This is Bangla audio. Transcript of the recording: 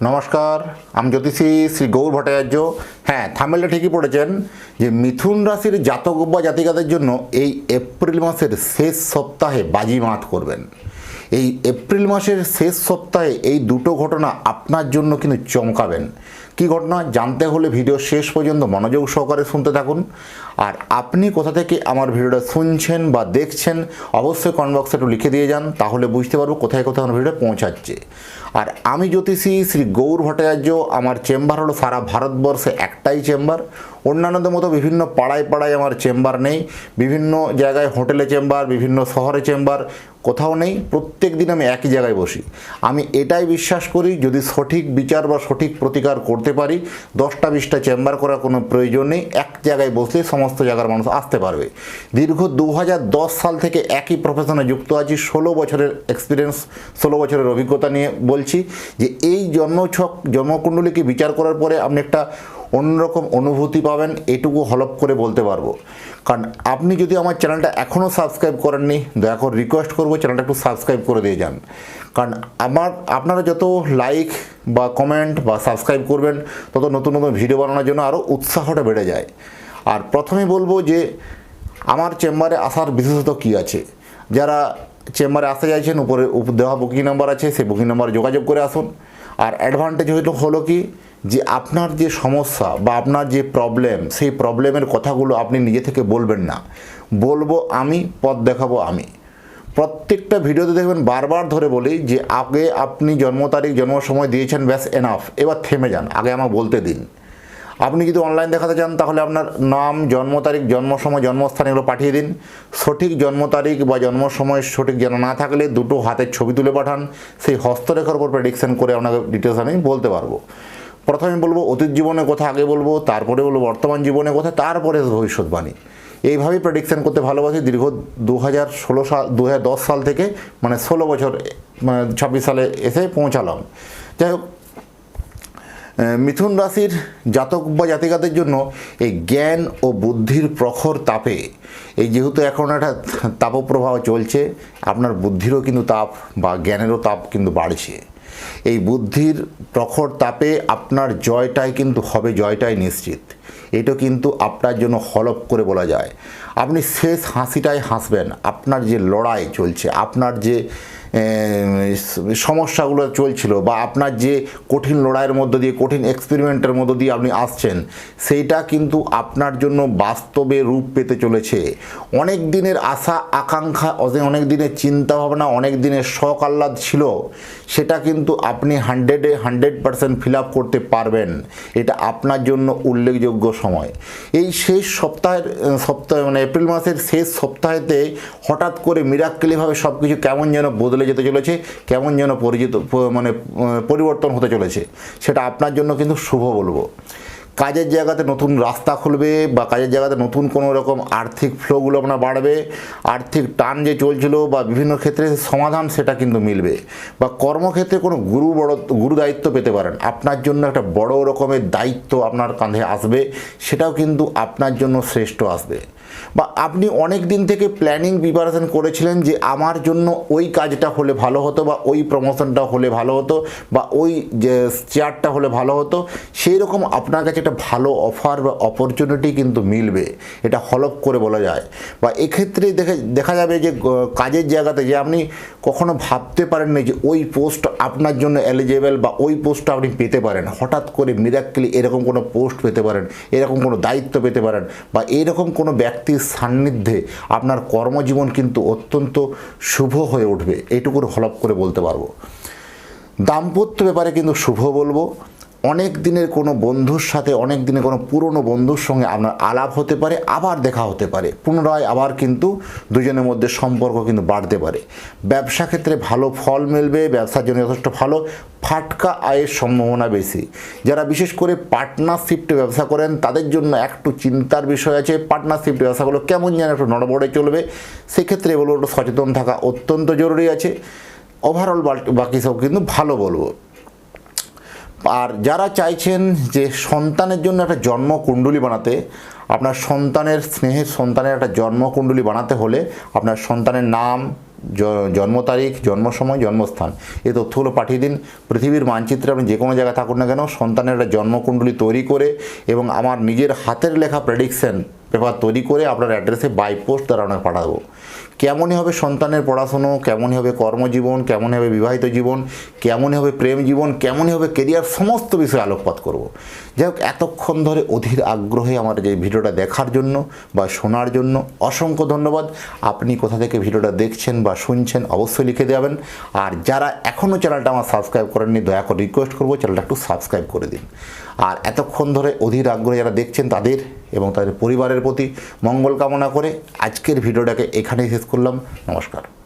নমস্কার, আমি জ্যোতিষী শ্রী গৌর ভট্টাচার্য। হ্যাঁ, থাম্বনেলটা ঠিকই পড়েছেন যে মিথুন রাশির জাতক বা জাতিকাদের জন্য এই এপ্রিল মাসের শেষ সপ্তাহে বাজিমাত করবেন। এই এপ্রিল মাসের শেষ সপ্তাহে এই দুটো ঘটনা আপনার জন্য কিন্তু চমকাবেন। কী ঘটনা জানতে হলে ভিডিও শেষ পর্যন্ত মনোযোগ সহকারে শুনতে থাকুন। আর আপনি কোথা থেকে আমার ভিডিওটা শুনছেন বা দেখছেন অবশ্যই কমেন্ট বক্সে একটু লিখে দিয়ে যান, তাহলে বুঝতে পারবো কোথায় কোথায় আমার ভিডিওটা পৌঁছাচ্ছে। আর আমি জ্যোতিষী শ্রী গৌর ভট্টাচার্য, আমার চেম্বার হলো সারা ভারতবর্ষে একটাই চেম্বার। অন্যান্যদের মতো বিভিন্ন পাড়ায় পাড়ায় আমার চেম্বার নেই, বিভিন্ন জায়গায় হোটেলে চেম্বার, বিভিন্ন শহরে চেম্বার কোথাও নেই। প্রত্যেক দিন আমি একই জায়গায় বসি। আমি এটাই বিশ্বাস করি, যদি সঠিক বিচার বা সঠিক প্রতিকার করতে পারি 10টা 20টা চেম্বার করার কোনো প্রয়োজন নেই। এক জায়গায় বসলে সমস্ত জায়গার মানুষ আসতে পারবে। দীর্ঘ 2010 সাল থেকে একই প্রফেশনে যুক্ত আছি। 16 বছরের এক্সপিরিয়েন্স, 16 বছরের অভিজ্ঞতা নিয়ে বলছি যে এই জন্মছক জন্মকুণ্ডলীকে বিচার করার পরে আপনি একটা অন্যরকম অনুভূতি পাবেন, এটুকু হলপ করে বলতে পারবো। কারণ আপনি যদি আমার চ্যানেলটা এখনও সাবস্ক্রাইব করেননি, দয়া করে রিকোয়েস্ট করবো চ্যানেলটা একটু সাবস্ক্রাইব করে দিয়ে যান। কারণ আপনারা যত লাইক বা কমেন্ট বা সাবস্ক্রাইব করবেন, তত নতুন নতুন ভিডিও বানানোর জন্য আরও উৎসাহটা বেড়ে যায়। আর প্রথমেই বলবো যে আমার চেম্বারে আসার বিশেষত কী আছে। যারা চেম্বারে আসতে চাইছেন, উপরে দেওয়া বুকিং নাম্বার আছে, সেই বুকিং নাম্বারে যোগাযোগ করে আসুন। আর অ্যাডভান্টেজ হলো কি, যে আপনার যে সমস্যা বা আপনার যে প্রবলেম, সেই প্রবলেমের কথাগুলো আপনি নিজে থেকে বলবেন না, বলবো আমি, পথ দেখাবো আমি। প্রত্যেকটা ভিডিওতে দেখবেন বারবার ধরে বলি যে আগে আপনি জন্ম তারিখ জন্ম সময় দিয়েছেন, ব্যাস এনাফ, এবার থেমে যান, আগে আমাকে বলতে দিন। আপনি যদি অনলাইন দেখাতে চান তাহলে আপনার নাম, জন্ম তারিখ, জন্ম সময়, জন্মস্থান এগুলো পাঠিয়ে দিন। সঠিক জন্ম তারিখ বা জন্ম সময় সঠিক জানা না থাকলে দুটো হাতের ছবি তুলে পাঠান, সেই হস্তরেখার উপর প্রেডিকশন করে আপনাকে ডিটেলস আমি বলতে পারবো। প্রথমে বলবো অতীত জীবনের কথা আগে বলবো, তারপরে বলবো বর্তমান জীবনের কথা, তারপরে ভবিষ্যৎবাণী। এইভাবেই প্রেডিকশন করতে ভালোবাসি। দীর্ঘ 2010 সাল থেকে, মানে 16 বছর, মানে 26 সালে এসে পৌঁছালাম। যাই হোক, মিথুন রাশির জাতক বা জাতিকাদের জন্য এই জ্ঞান ও বুদ্ধির প্রখর তাপে, এই যেহেতু এখন একটা তাপপ্রবাহ চলছে, আপনার বুদ্ধিরও কিন্তু তাপ বা জ্ঞানেরও তাপ কিন্তু বাড়ছে। এই বুদ্ধির প্রখর তাপে আপনার জয়টাই কিন্তু হবে, জয়টাই নিশ্চিত। এটা কিন্তু আপনার জন্য হলপ করে বলা যায়। আপনি শেষ হাসিটাই হাসবেন। আপনার যে লড়াই চলছে, আপনার যে সমস্যাগুলো চলছিল, বা আপনার যে কঠিন লড়াইয়ের মধ্য দিয়ে, কঠিন এক্সপেরিমেন্টের মধ্য দিয়ে আপনি আসছেন, সেইটা কিন্তু আপনার জন্য বাস্তবে রূপ পেতে চলেছে। অনেক দিনের আশা আকাঙ্ক্ষা, অনেক দিনের চিন্তাভাবনা, অনেক দিনের শখ আহ্লাদ ছিল, সেটা কিন্তু আপনি 100% ফিল আপ করতে পারবেন। এটা আপনার জন্য উল্লেখযোগ্য সময়। এই শেষ সপ্তাহে মানে এপ্রিল মাসের শেষ সপ্তাহেতে হঠাৎ করে মিরাক্কেলিভাবে সব কিছু কেমন যেন বদলে যেতে চলেছে, কেমন যেন পরিবর্তন হতে চলেছে। সেটা আপনার জন্য কিন্তু শুভ বলবো। কাজের জায়গাতে নতুন রাস্তা খুলবে, বা কাজের জায়গাতে নতুন কোনো রকম আর্থিক ফ্লোগুলো আপনার বাড়বে। আর্থিক টান যে চলছিল বা বিভিন্ন ক্ষেত্রে সমাধান, সেটা কিন্তু মিলবে। বা কর্মক্ষেত্রে কোনো গুরু দায়িত্ব পেতে পারেন। আপনার জন্য একটা বড় রকমের দায়িত্ব আপনার কাঁধে আসবে, সেটাও কিন্তু আপনার জন্য শ্রেষ্ঠ আসবে। বা আপনি অনেক দিন থেকে প্ল্যানিং প্রিপারেশন করেছিলেন যে আমার জন্য ওই কাজটা হলে ভালো হতো, বা ওই প্রমোশনটা হলে ভালো হতো, বা ওই যে চেয়ারটা হলে ভালো হতো, সেই রকম আপনার কাছে একটা ভালো অফার বা অপরচুনিটি কিন্তু মিলবে। এটা হলপ করে বলা যায়। বা এক্ষেত্রে দেখা যাবে যে কাজের জায়গাতে যে আপনি কখনো ভাবতে পারেননি যে ওই পোস্ট আপনার জন্য এলিজেবল, বা ওই পোস্টটা আপনি পেতে পারেন। হঠাৎ করে মিরাক্কেলি এরকম কোনো পোস্ট পেতে পারেন, এরকম কোনো দায়িত্ব পেতে পারেন, বা এরকম কোনো ব্যক্তির সান্নিধ্যে আপনার কর্মজীবন কিন্তু অত্যন্ত শুভ হয়ে উঠবে। এইটুকুর হলপ করে বলতে পারবো। দাম্পত্য ব্যাপারে কিন্তু শুভ বলবো। অনেক দিনের কোনো বন্ধুর সাথে, অনেক দিনের কোনো পুরনো বন্ধুর সঙ্গে আপনার আলাপ হতে পারে, আবার দেখা হতে পারে, পুনরায় আবার কিন্তু দুজনের মধ্যে সম্পর্ক কিন্তু বাড়তে পারে। ব্যবসা ক্ষেত্রে ভালো ফল মিলবে, ব্যবসার জন্য যথেষ্ট ভালো। ফাটকা আয়ের সম্ভাবনা বেশি। যারা বিশেষ করে পার্টনারশিপে ব্যবসা করেন, তাদের জন্য একটু চিন্তার বিষয় আছে। পার্টনারশিপ ব্যবসাগুলো কেমন যেন একটু নড়বড়ে চলবে, সেক্ষেত্রে এগুলো একটু সচেতন থাকা অত্যন্ত জরুরি আছে। ওভারঅল বাকি সব কিন্তু ভালো বলবো। আর যারা চাইছেন যে সন্তানের জন্য একটা জন্মকুণ্ডলী বানাতে, আপনার সন্তানের স্নেহের সন্তানের একটা জন্মকুণ্ডলী বানাতে হলে আপনার সন্তানের নাম, জন্ম তারিখ, জন্ম সময়, জন্মস্থান এই তথ্যগুলো পাঠিয়ে দিন। পৃথিবীর মানচিত্রে আপনি যে কোনো জায়গায় থাকুন না কেন, সন্তানের একটা জন্মকুণ্ডলী তৈরি করে এবং আমার নিজের হাতের লেখা প্রেডিকশন পেপার তৈরি করে আপনার অ্যাড্রেসে বাই পোস্ট দ্বারা আপনাকে পাঠাবো। কেমনই হবে সন্তানের পড়াশুনো, কেমনই হবে কর্মজীবন, কেমনই হবে বিবাহিত জীবন, কেমনই হবে প্রেম জীবন, কেমনই হবে কেরিয়ার, সমস্ত বিষয়ে আলোকপাত করব। যাই হোক, এতক্ষণ ধরে অধীর আগ্রহে আমার যে ভিডিওটা দেখার জন্য বা শোনার জন্য অসংখ্য ধন্যবাদ। আপনি কোথা থেকে ভিডিওটা দেখছেন বা শুনছেন অবশ্যই লিখে দেবেন। আর যারা এখনও চ্যানেলটা আমার সাবস্ক্রাইব করেননি, দয়া করে রিকোয়েস্ট করবো চ্যানেলটা একটু সাবস্ক্রাইব করে দিন। আর এতক্ষণ ধরে অধীর আগ্রহে যারা দেখছেন তাদের এবং তাদের পরিবারের প্রতি মঙ্গল কামনা করে আজকের ভিডিওটাকে এখানেই শেষ করলাম। নমস্কার।